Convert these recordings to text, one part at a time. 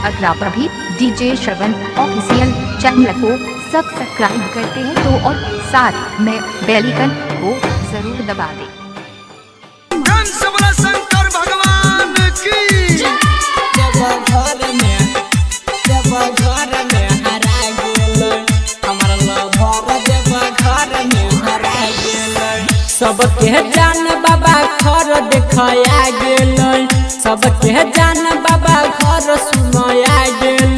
अगर आप अभी डीजे श्रवण ऑफिशियल चैनल को सब्सक्राइब करते हैं तो और साथ में बेल आइकन को जरूर दबा दें। शंकर भगवान की जब घर में हरा गेल हमारा लभर जब घर में हरा गेल सबके जान बाबा घर देखाया गेल सबके जान बाबा घर सुनाया गेल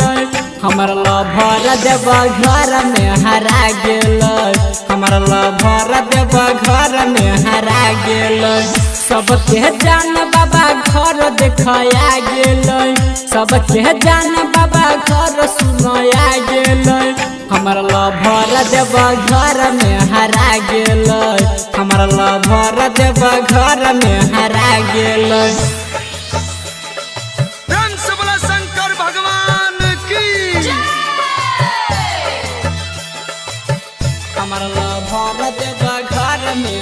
हमारा लभर जब घर में हरा गेल हमारा लभर जब घर में हरा गेल सबके जान बाबा घर देखाया गेल सबके जान बाबा घर सुनाया गेल हमारा लभर जब घर में हरा गेल हमारा लभर जब घर में हरा गेल। शंकर भगवान की हमारा लभर जब घर में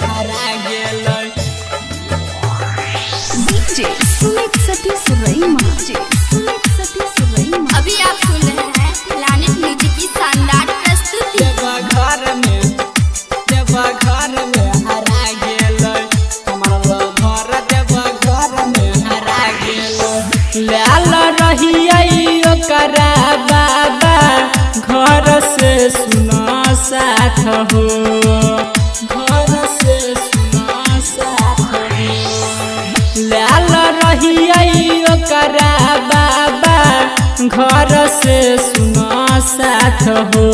हरा गेल डीजे सुमित सतीश रईमा अभी आप सुन रहे हैं प्लैनेट म्यूजिक की शानदार प्रस्तुति। जब घर में हरा गेल हमारा लभर जब घर में हरा गेल लाल रहिए ओकरा बाबा घर से सुना साथ हो घर से सुना साथ हो लाल रहिए ओकरा बाबा घर से सुना साथ हो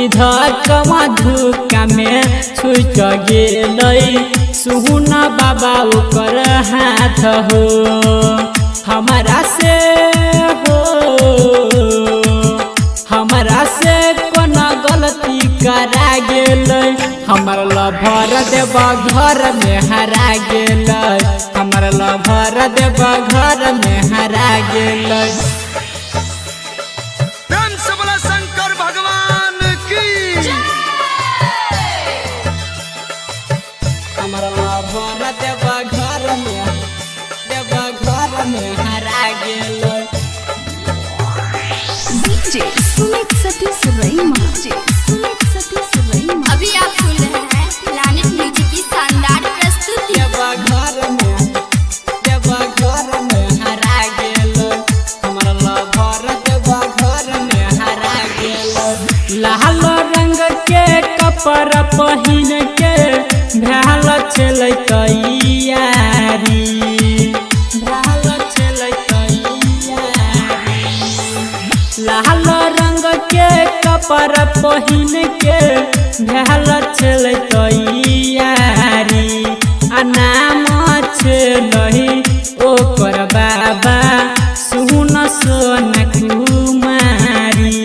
इधर कमा धुका में छूट गेल सुना बाबा ओकर हाथ हो हमारा से कोना गलती करा गेल हमारा लभर देव घर में हरा गेल हमारा लभर देव घर में हरा गेल। शंकर भगवान की हमारा लभर देव घर में हरा गेल डीजे सुमित सतीश रईमा अभी आप सुन रहे हैं प्लैनेट म्यूजिक की शानदार प्रस्तुति। जब घर में हरा गेल हमारा लभर जब घर में हरा गेल लाल रंग के कपड़ा पहिन के भैल चल तैयारी लाल रंग के कपड़ा पहिन के भैल चल तैयारी आ नाम छलही ओकर बाबा सुन सोन कुमारी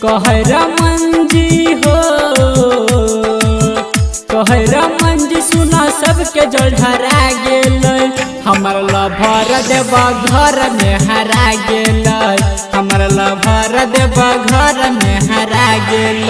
कहर मंजी हो कहर मंजी सुना सबके जल हरा गेल हमारा लभर देव घर में हरा गेल हमारा लभर देव घर में हरा गेल।